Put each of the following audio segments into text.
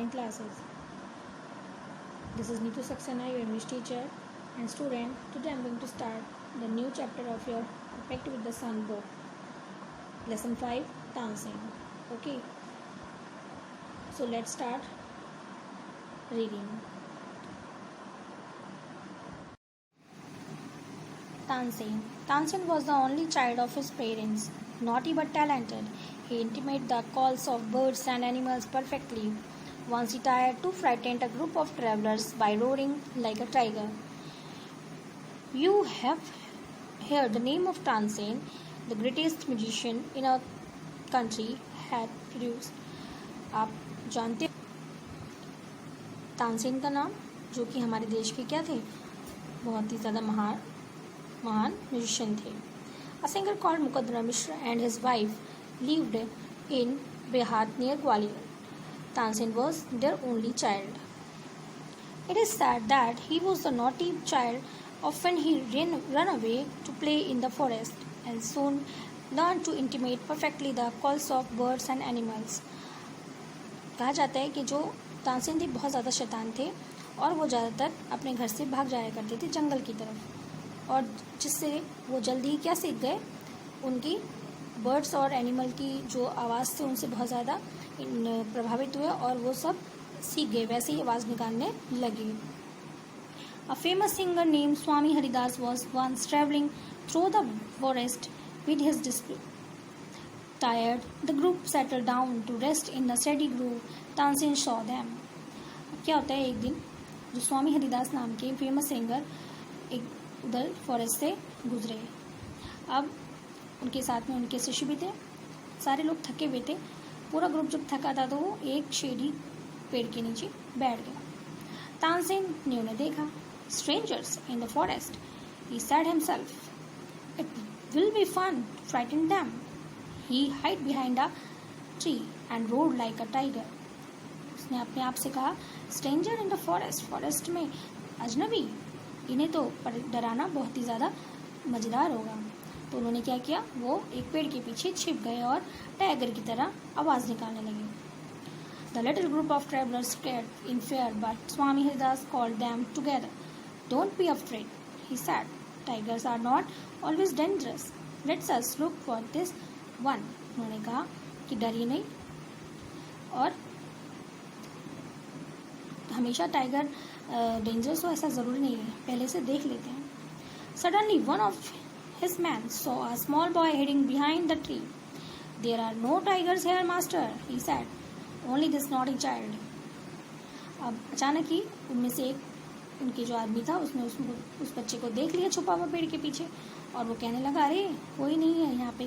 online classes. This is Neetu Saxena, your English teacher and student. Today I am going to start the new chapter of your Perfect with the Sun book. Lesson 5, Dancing. Okay. So let's start reading. Tansen. Tansen was the only child of his parents, naughty but talented. He imitated the calls of birds and animals perfectly. Once he tried to frighten a group of travelers by roaring like a tiger. You have heard the name of Tansen, the greatest magician in our country had produced. आप जानते तानसेन का नाम, जो कि हमारे देश के क्या थे, बहुत ही ज़्यादा महान म्यूजिशियन थे. A singer called Mukadra Mishra and his wife lived in Behat near Gwalior. Tansen was their only child. It is said that he was a naughty child. Often he ran away to play in the forest and soon learned to imitate perfectly the calls of birds and animals. कहा जाता है कि जो तानसेन थे बहुत ज़्यादा शैतान थे और वो ज़्यादातर अपने घर से भाग जाया करते थे जंगल की तरफ, और जिससे वो जल्दी ही क्या सीख गए, उनकी बर्ड्स और एनिमल की जो आवाज़ से उनसे बहुत ज़्यादा प्रभावित हुए और वो सब सीख गए, वैसे ही आवाज़ निकालने लगे. A famous singer named Swami Haridas was once traveling through the forest with his disciple. Tired, the group settled down to rest in a shady grove. Tansen saw them. अब क्या होता है, एक दिन जो स्वामी हरिदास नाम के फेमस सिंगर एक उधर फॉरेस्ट से गुजरे. अब उनके साथ में उनके शिष्य भी थे. सारे लोग थके हुए थे. पूरा ग्रुप जब थका था तो वो एक शेडी पेड़ के नीचे बैठ गया. तानसेन ने उन्हें देखा. Strangers in the forest, he said himself. It will be fun to frighten them. He hid behind a tree and roared like a tiger. उसने अपने आप से कहा, स्ट्रेंजर इन द फॉरेस्ट में अजनबी, इन्हें तो डराना बहुत ही ज़्यादा मज़ेदार होगा. तो उन्होंने क्या किया, वो एक पेड़ के पीछे छिप गए और टाइगर की तरह आवाज़ निकालने लगे. The little group of travelers scared in fear, but Swami Haridas called them together. Don't be afraid, he said. Tigers are not always dangerous. Let us look for this one. उन्होंने कहा कि डरिए नहीं और हमेशा टाइगर डेंजरस हो ऐसा ज़रूरी नहीं है, पहले से देख लेते हैं. Suddenly one of his men saw a small boy hiding behind the tree. There are no tigers here, master, he said. Only this naughty child. अब अचानक ही उनमें से एक उनके जो आदमी था उसने उस बच्चे को देख लिया छुपा हुआ पेड़ के पीछे, और वो कहने लगा, अरे कोई नहीं है यहाँ पे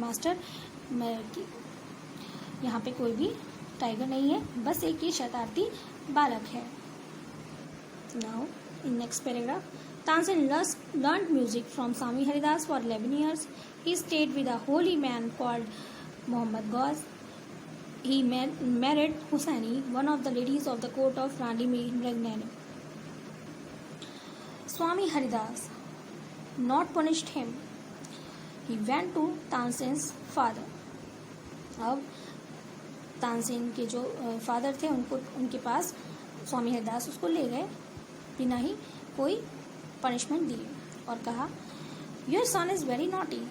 मास्टर, यहाँ पे कोई भी टाइगर नहीं है, बस एक ये शरारती बालक है. Now in next paragraph. Tansen learned music from Swami Haridas for 11 years. He stayed with a holy man called Muhammad Ghaus. He married Hussaini, one of the ladies of the court of Rani Mrignani. Swami Haridas not punished him. He went to Tansen's father. अब तानसेन के जो father थे उनके पास स्वामी हरिदास उसको ले गए बिना ही कोई पनिशमेंट दिए और कहा, your son is very naughty,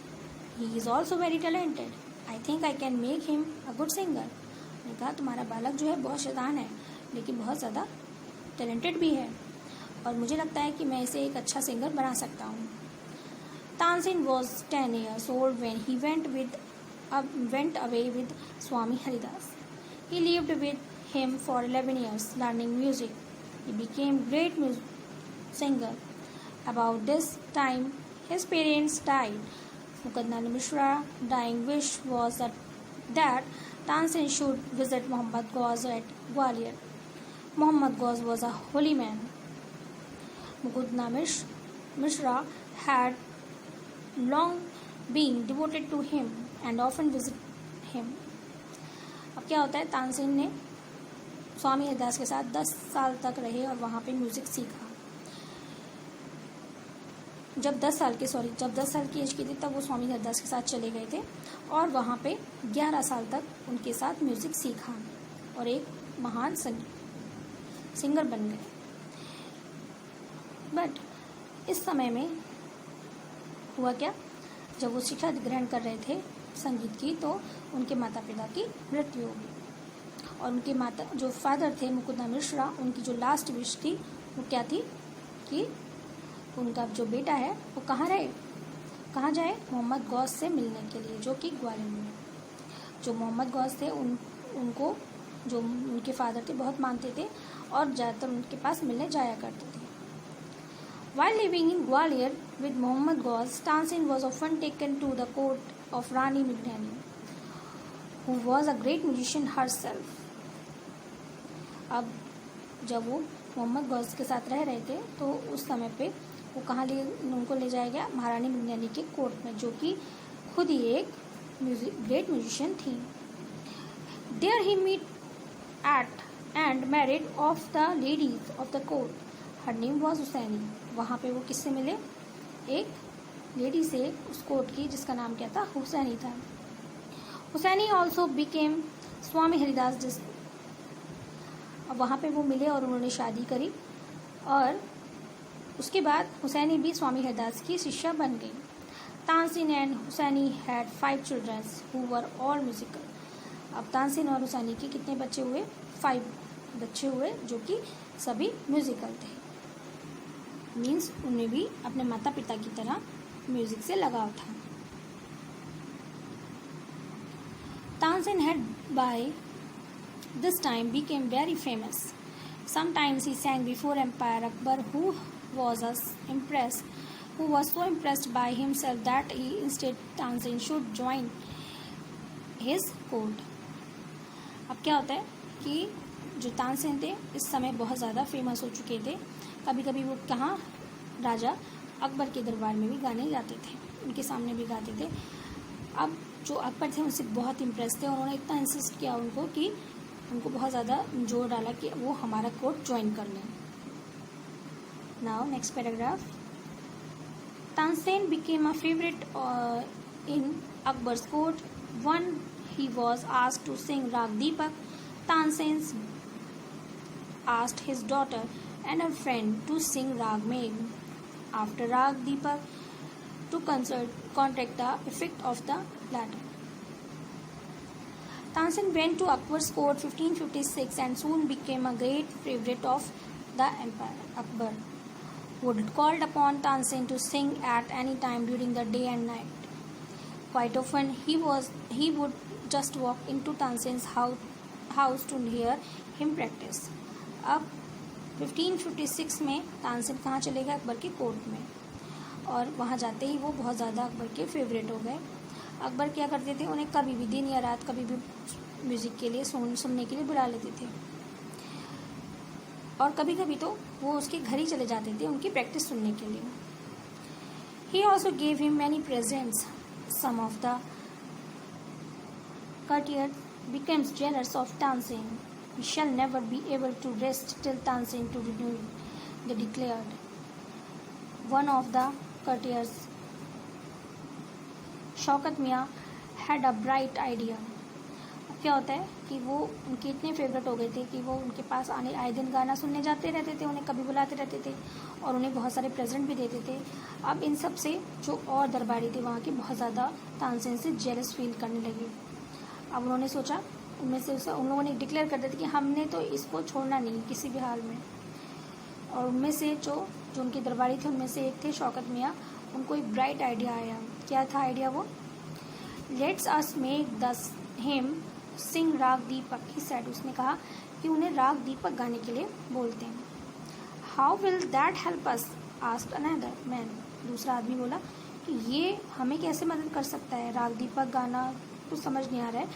he is also very talented, I think I can make him a good singer. उन्होंने कहा, तुम्हारा बालक जो है बहुत शैतान है लेकिन बहुत ज़्यादा टैलेंटेड भी है और मुझे लगता है कि मैं इसे एक अच्छा सिंगर बना सकता हूँ. Tansen was 10 years old when he went away with Swami Haridas. He lived with him for 11 years, learning music. He became a great singer. About this time, his parents died. Mukadra Mishra's dying wish was that Tansen should visit Muhammad Ghaus at Gwalior. Muhammad Ghaus was a holy man. Mukadra Mishra had long been devoted to him and often visited him. अब क्या होता है, तानसेन ने स्वामी हरिदास के साथ 10 साल तक रहे और वहाँ पे म्यूज़िक सीखा. जब 10 साल की एज की थी तब वो स्वामी हरिदास के साथ चले गए थे और वहाँ पे 11 साल तक उनके साथ म्यूज़िक सीखा और एक महान सिंगर बन गए। बट इस समय में हुआ क्या, जब वो शिक्षा ग्रहण कर रहे थे संगीत की, तो उनके माता पिता की मृत्यु हो गई। और उनके माता जो फादर थे मुकुंदा मिश्रा, उनकी जो लास्ट विश थी वो क्या थी कि उनका जो बेटा है वो कहाँ जाए, मोहम्मद गौस से मिलने के लिए, जो कि ग्वालियर में। जो मोहम्मद गौस थे उनको जो उनके फादर थे बहुत मानते थे और ज़्यादातर उनके पास मिलने जाया करते थे। While living in Gwalior with Mohammad Ghaus, Tansen was often taken to the court of Rani Mridani, who was a great musician herself. अब जब वो मोहम्मद गौस के साथ रह रहे थे तो उस समय पे वो कहाँ उनको ले जाया गया, महारानी मृदंगनी के कोर्ट में, जो कि खुद ही एक ग्रेट म्यूजिशियन थी। There he met at and married of the ladies of the court. Her name was Husaini. वहाँ पे वो किससे मिले, एक लेडी से उस कोर्ट की, जिसका नाम क्या था, हुसैनी था। हुसैनी ऑल्सो बिकेम स्वामी हरिदास। अब वहाँ पे वो मिले और उन्होंने शादी करी और उसके बाद हुसैनी भी स्वामी हरिदास की शिष्या बन गई। Tansen and Husaini had 5 children who were all musical. अब तानसेन और हुसैनी के कितने बच्चे हुए, 5 बच्चे हुए, जो कि सभी म्यूजिकल थे। मीन्स उन्हें भी अपने माता पिता की तरह म्यूजिक से लगाव था। Tansen had by this time became very famous. Sometimes he sang before Emperor Akbar, who was so impressed by himself that he instead Tansen should join his court. अब क्या होता है कि जो तानसेन थे इस समय बहुत ज़्यादा फेमस हो चुके थे। कभी कभी वो कहाँ, राजा अकबर के दरबार में भी गाने गाते थे, उनके सामने भी गाते थे। अब जो अकबर थे उनसे बहुत इम्प्रेस थे और उन्होंने इतना इंसिस्ट किया उनको कि उनको बहुत ज़्यादा जोर डाला कि वो हमारा कोर्ट ज्वाइन कर लें। Now next paragraph. Tansen became a favourite in Akbar's court. One he was asked to sing Rag Deepak. Tansen asked his daughter and her friend to sing Rag Megh. After Rag Deepak, to contract the effect of the latter. Tansen went to Akbar's court 1556 and soon became a great favorite of the emperor. Akbar would called upon Tansen to sing at any time during the day and night. Quite often he would just walk into Tansen's house to hear him practice. अब 1556 में तानसेन कहाँ चले गए, अकबर के court में, और वहाँ जाते ही वो बहुत ज़्यादा अकबर के फेवरेट हो गए। अकबर क्या करते थे, उन्हें कभी भी दिन या रात कभी भी म्यूज़िक के लिए सुनने के लिए बुला लेते थे और कभी कभी तो वो उसके घर ही चले जाते थे उनकी प्रैक्टिस सुनने के लिए। He also gave him many presents. Some of the courtiers becomes jealous of Tansen. We shall never be able to rest till Tansen to renew it, they declared. One of the courtiers, Shaukat मियाँ, had a bright idea. अब क्या होता है कि वो उनके इतने favourite हो गए थे कि वो उनके पास आए दिन गाना सुनने जाते रहते थे, उन्हें कभी बुलाते रहते थे और उन्हें बहुत सारे प्रेजेंट भी देते थे। अब इन सब से जो और दरबारी थे वहाँ के बहुत ज़्यादा तानसेन से जेलस फील करने लगे। अब उन्होंने सोचा, उनमें से उन लोगों ने डिक्लेयर कर दिया था कि हमने तो इसको छोड़ना नहीं किसी भी हाल में। और उनमें से जो उनके दरबारी थे उनमें से एक थे शौकत मियाँ, उनको एक ब्राइट आइडिया आया। क्या था आइडिया वो? Let's us make the him सिंग राग दीपक, ही सेड, उसने कहा कि उन्हें राग दीपक गाने के लिए बोलते हैं। How will that help us, asked another man, दूसरा आदमी बोला कि ये हमें कैसे मदद कर सकता है, राग दीपक गाना कुछ समझ नहीं आ रहा है,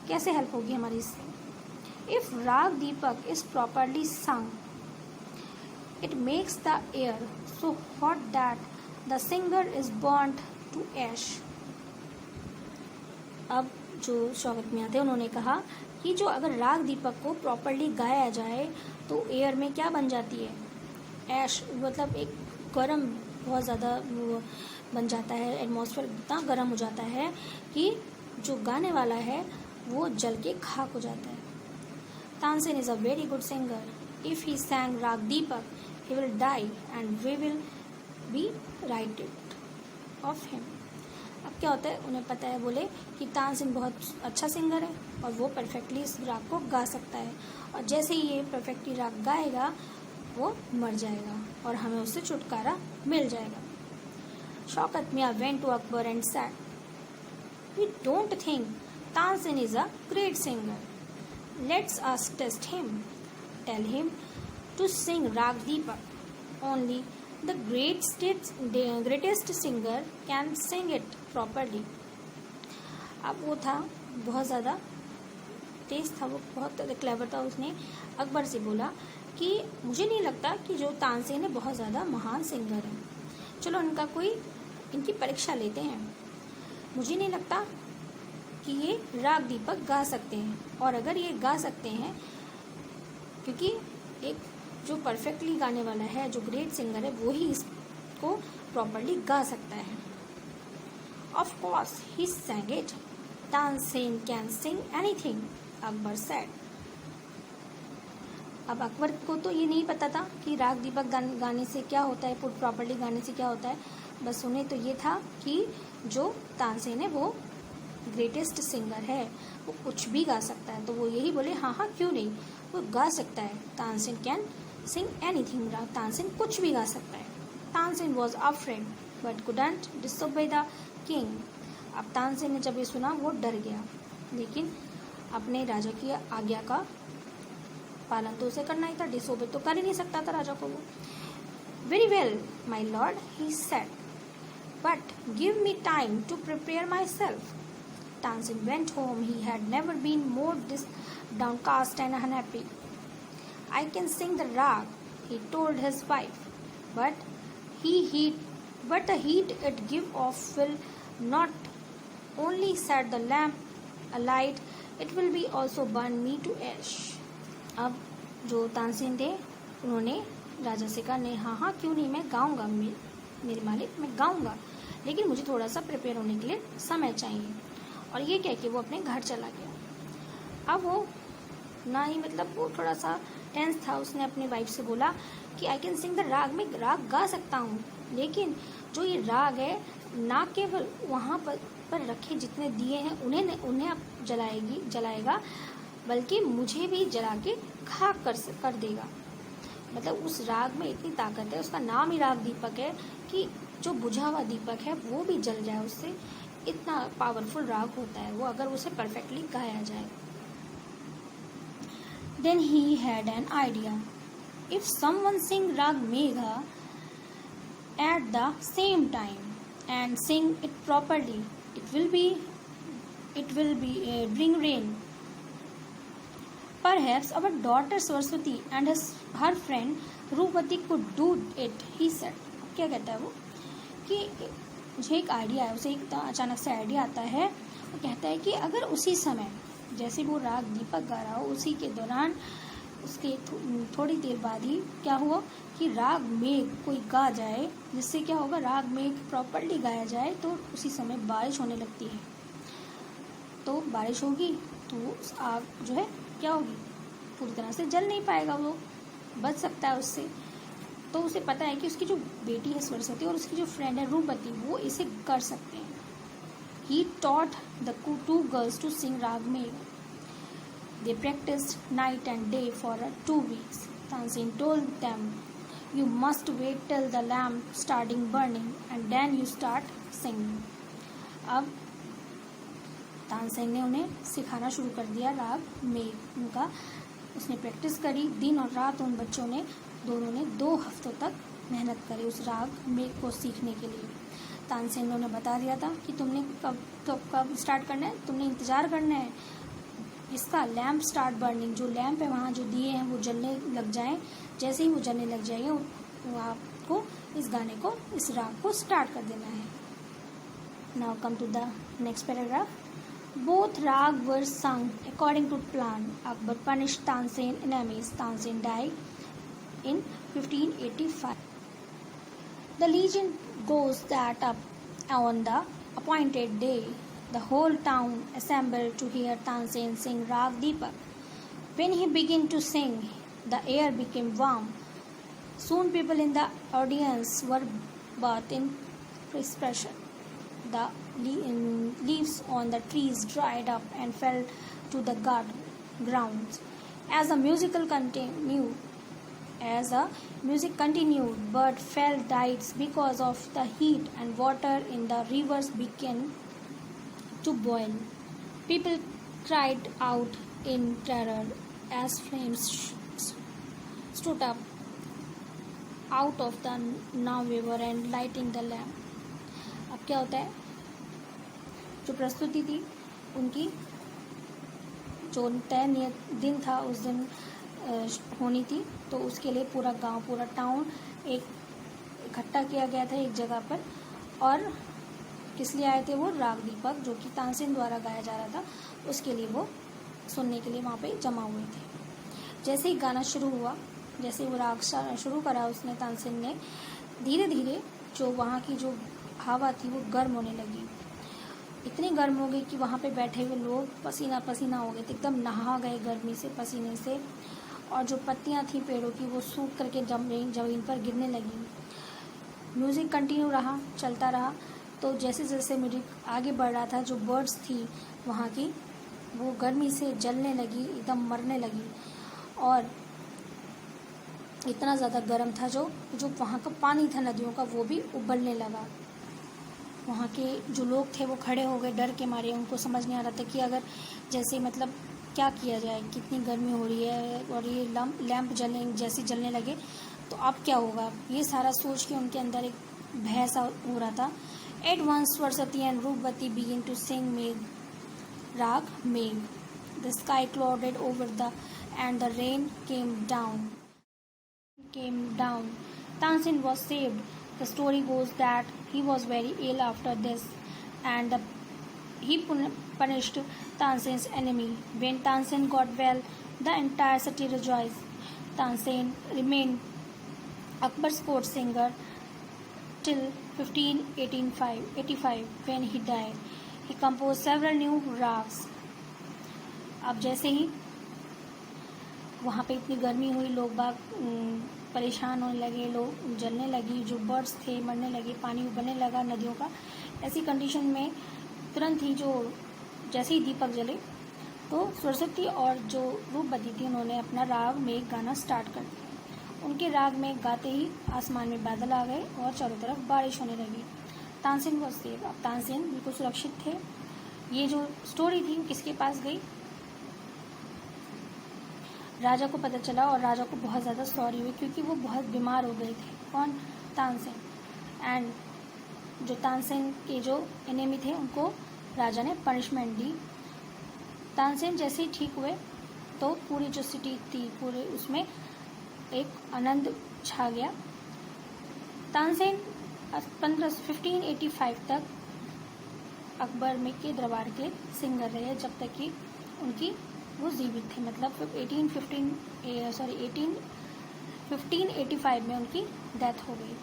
कैसे हेल्प होगी हमारी इससे। If raga Deepak is properly sung, it makes the air so hot that the singer is burned to ash. अब जो शौकत मियाँ थे उन्होंने कहा कि जो अगर राग दीपक को प्रॉपरली गाया जाए तो एयर में क्या बन जाती है, ऐश, मतलब एक गर्म बहुत ज़्यादा बन जाता है, एटमॉस्फेयर इतना गर्म हो जाता है कि जो गाने वाला है वो जल के खाक हो जाता है। Tansen is a very good singer. If he sang Rag Deepak, he will die and we will be righted of him. अब क्या होता है, उन्हें पता है, बोले कि तानसेन बहुत अच्छा सिंगर है और वो परफेक्टली इस राग को गा सकता है, और जैसे ही ये परफेक्टली राग गाएगा वो मर जाएगा और हमें उससे छुटकारा मिल जाएगा. Shaukat Mia went to Akbar and said, "We don't think Tansen is a great singer. Let's us test him. Tell him to sing Rag Deepak. Only the greatest singer can sing it properly." अब वो था बहुत ज़्यादा तेज था, वो बहुत clever था. उसने अकबर से बोला कि मुझे नहीं लगता कि जो तानसेन है बहुत ज़्यादा महान सिंगर है. चलो इनकी परीक्षा लेते हैं. मुझे नहीं लगता कि ये राग दीपक गा सकते हैं, और अगर ये गा सकते हैं, क्योंकि एक जो परफेक्टली गाने वाला है, जो ग्रेट सिंगर है, वो ही इसको प्रॉपरली गा सकता है. Of course he sang it. Tansen can sing anything, Akbar said. अब अकबर को तो ये नहीं पता था कि राग दीपक गाने से क्या होता है, प्रॉपरली गाने से क्या होता है. बस उन्हें तो ये था कि जो तानसेन है वो ग्रेटेस्ट सिंगर है, वो कुछ भी गा सकता है. तो वो यही बोले, हाँ हाँ क्यों नहीं, वो गा सकता है. Tansen can sing anything, Tansen कुछ भी गा सकता है. Tansen was afraid but couldn't disobey the king. अब तानसेन ने जब ये सुना वो डर गया, लेकिन अपने राजा की आज्ञा का पालन तो उसे करना ही था, डिसोबे तो कर ही नहीं सकता था राजा को वो. Very well my lord, he said, but give me time to prepare myself. Tansen went home. He had never been more downcast and unhappy. I can sing the rag, he told his wife, but the heat it give off will not only set the lamp alight, it will be also burn me to ash. अब जो तानसेन थे उन्होंने राजा से कहा, नहीं हाँ हाँ क्यों नहीं, मैं गाऊंगा, मेरे मालिक मैं गाऊंगा, लेकिन मुझे थोड़ा सा प्रिपेयर होने के लिए समय चाहिए. और ये कह के वो अपने घर चला गया. अब वो ना ही वो थोड़ा सा टेंस था. उसने अपनी वाइफ से बोला कि आई कैन सिंग द राग, मैं राग गा सकता हूँ, लेकिन जो ये राग है ना केवल वहाँ पर रखे जितने दिए हैं उन्हें अब जलाएगा, बल्कि मुझे भी जला के खाक कर देगा. उस राग में इतनी ताकत है, उसका नाम ही राग दीपक है, कि जो बुझा हुआ दीपक है वो भी जल जाए उससे. इतना पावरफुल राग होता है वो, अगर उसे परफेक्टली गाया जाए. Then he had an idea. If someone sing raga Megha at the same time and sing it properly, it will be bring rain. Perhaps our daughter Saraswati and her friend Rupati could do it, he said. क्या कहता है वो कि मुझे एक idea है, उसे एक अचानक से आइडिया आता है. वो कहता है कि अगर उसी समय जैसे वो राग दीपक गा रहा हो, उसी के दौरान उसके थोड़ी देर बाद ही क्या हुआ कि राग मेघ कोई गा जाए, जिससे क्या होगा, राग मेघ प्रॉपरली गाया जाए तो उसी समय बारिश होने लगती है. तो बारिश होगी तो आग जो है क्या होगी, पूरी तरह से जल नहीं पाएगा, वो बच सकता है उससे. तो उसे पता है कि उसकी जो बेटी है सरस्वती और उसकी जो फ्रेंड है रूपवती, वो इसे कर सकते हैं. He taught the 2 girls to sing raga Megh. They practised night and day for 2 weeks. Tansen told them, you must wait till the lamp starting burning and then you start singing. अब तानसेन ने उन्हें सिखाना शुरू कर दिया राग मेघ. उनका उसने प्रैक्टिस करी, दिन और रात उन बच्चों ने दोनों ने 2 हफ्तों तक मेहनत करी उस राग मेघ को सीखने के लिए. तानसेन ने उन्हें बता दिया था कि तुमने कब स्टार्ट करना है, तुमने इंतज़ार करना है इसका, लैम्प स्टार्ट बर्निंग, जो लैम्प है वहाँ जो दिए हैं वो जलने लग जाएं. जैसे ही वो जलने लग जाएंगे वो आपको इस गाने को, इस राग को स्टार्ट कर देना है. Now come to the next paragraph. Both rag were sung according to plan. Akbar punished Tansen enemies. Tansen died in 1585. The legend goes that on the appointed day, the whole town assembled to hear Tansen sing Rag Deepak. When he began to sing, the air became warm. Soon people in the audience were bathed in perspiration. The leaves on the trees dried up and fell to the ground. As the music continued, but fell died because of the heat, and water in the rivers began to boil. People cried out in terror as flames stood up out of the now river and lighting the lamp. अब क्या होता है, जो प्रस्तुति थी उनकी जो तय नियत दिन था उस दिन होनी थी, तो उसके लिए पूरा गांव, पूरा टाउन एक इकट्ठा किया गया था एक जगह पर। और किस लिए आए थे वो? राग दीपक, जो कि तानसेन द्वारा गाया जा रहा था, उसके लिए वो सुनने के लिए वहाँ पे जमा हुए थे। जैसे ही गाना शुरू हुआ, जैसे वो राग शुरू करा उसने, तानसेन ने, धीरे धीरे जो वहाँ की जो हवा थी वो गर्म होने लगी। इतनी गर्म हो गई कि वहाँ पे बैठे हुए लोग पसीना पसीना हो गए थे, एकदम नहा गए गर्मी से, पसीने से। और जो पत्तियाँ थी पेड़ों की वो सूख करके जमीन पर गिरने लगी। म्यूज़िक कंटिन्यू रहा, चलता रहा। तो जैसे जैसे म्यूजिक आगे बढ़ रहा था, जो बर्ड्स थी वहाँ की वो गर्मी से जलने लगी, एकदम मरने लगी। और इतना ज़्यादा गर्म था, जो वहाँ का पानी था नदियों का वो भी उबलने लगा। वहाँ के जो लोग थे वो खड़े हो गए डर के मारे। उनको समझ नहीं आ रहा था कि अगर जैसे मतलब क्या किया जाए, कितनी गर्मी हो रही है और ये लैंप जलने लगे तो अब क्या होगा, ये सारा सोच के उनके अंदर एक भय सा हो रहा था। At once Saraswati and Rupvati begin to sing raga Megh, the sky clouded over the and the rain came down. Tansin was saved. The story goes that he was very ill after this, and he punished Tansin's enemy. When Tansin got well, the entire city rejoiced. Tansin remained Akbar's court singer till 1585 when he died. He composed several new rags. अब जैसे ही वहाँ पे इतनी गर्मी हुई, लोग बाग परेशान होने लगे, लोग जलने लगी, जो बर्ड्स थे मरने लगे, पानी उबलने लगा नदियों का। ऐसी कंडीशन में तुरंत ही जैसे ही दीपक जले तो सरस्वती और जो रूपवती थी उन्होंने अपना राग मेघ गाना स्टार्ट कर दिया। उनके राग में गाते ही आसमान में बादल आ गए और चारों तरफ बारिश होने लगी। Tansen was save. अब तानसेन बिल्कुल सुरक्षित थे। ये जो स्टोरी थी वो किसके पास गई? राजा को पता चला और राजा को बहुत ज़्यादा सॉरी हुई, क्योंकि वो बहुत बीमार हो गए थे। कौन? तानसेन। एंड जो तानसेन के जो एनिमी थे उनको राजा ने पनिशमेंट दी। तानसेन जैसे ही ठीक हुए तो पूरी जो सिटी थी पूरे उसमें एक आनंद छा गया। तानसेन 1585 तक अकबर में के दरबार के सिंगर रहे, जब तक कि उनकी वो जीवित थे। मतलब 1585 में उनकी डेथ हो गई।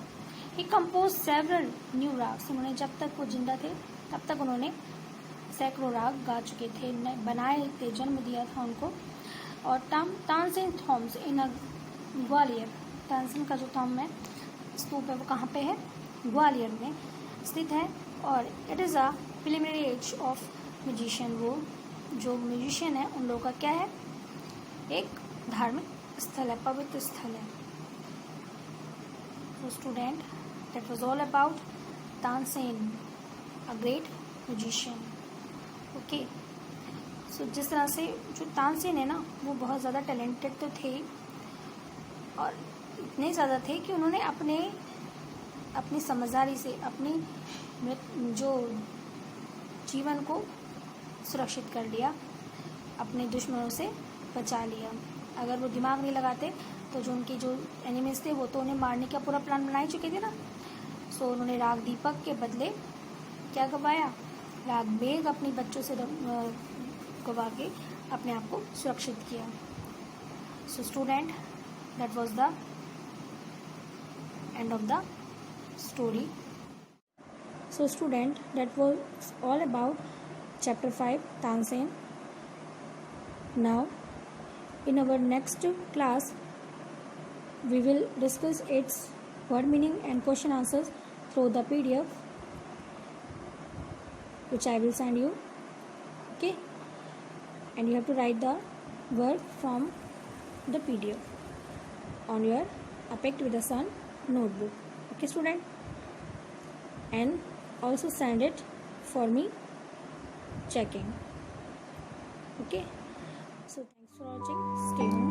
ही कंपोज सेवरल न्यू राग्स। उन्होंने जब तक वो जिंदा थे तब तक उन्होंने सैकड़ों राग गा चुके थे, बनाए थे, जन्म दिया था उनको। और तानसेन थॉम्स इन ग्वालियर, तानसेन का जो थॉम है स्तूप है वो कहाँ पे है? ग्वालियर में स्थित है। और it is a pilgrimage of musician. वो जो म्यूजिशियन है उन लोगों का क्या है? एक धार्मिक स्थल है, पवित्र स्थल है। तो student, that was all about Tansen, a great musician. Okay, so जिस तरह से जो तानसेन है ना वो बहुत ज़्यादा टैलेंटेड तो थे, और इतने ज़्यादा थे कि उन्होंने अपनी समझदारी से अपनी जो जीवन को सुरक्षित कर लिया, अपने दुश्मनों से बचा लिया। अगर वो दिमाग नहीं लगाते तो जो उनके जो एनिमीज थे वो तो उन्हें मारने का पूरा प्लान बना ही चुके थे ना। सो उन्होंने राग दीपक के बदले क्या गवाया? राग मेघ अपने बच्चों से गवा के अपने आप को सुरक्षित किया। So student, that was the end of the story. So student, that was all about chapter 5 Tansen. Now In our next class, we will discuss its word meaning and question answers through the PDF, which I will send you. Okay, and you have to write the word from the PDF on your Apex with the Sun notebook. Okay, student, and also send it for me checking. Okay, so thanks for watching. Stay home.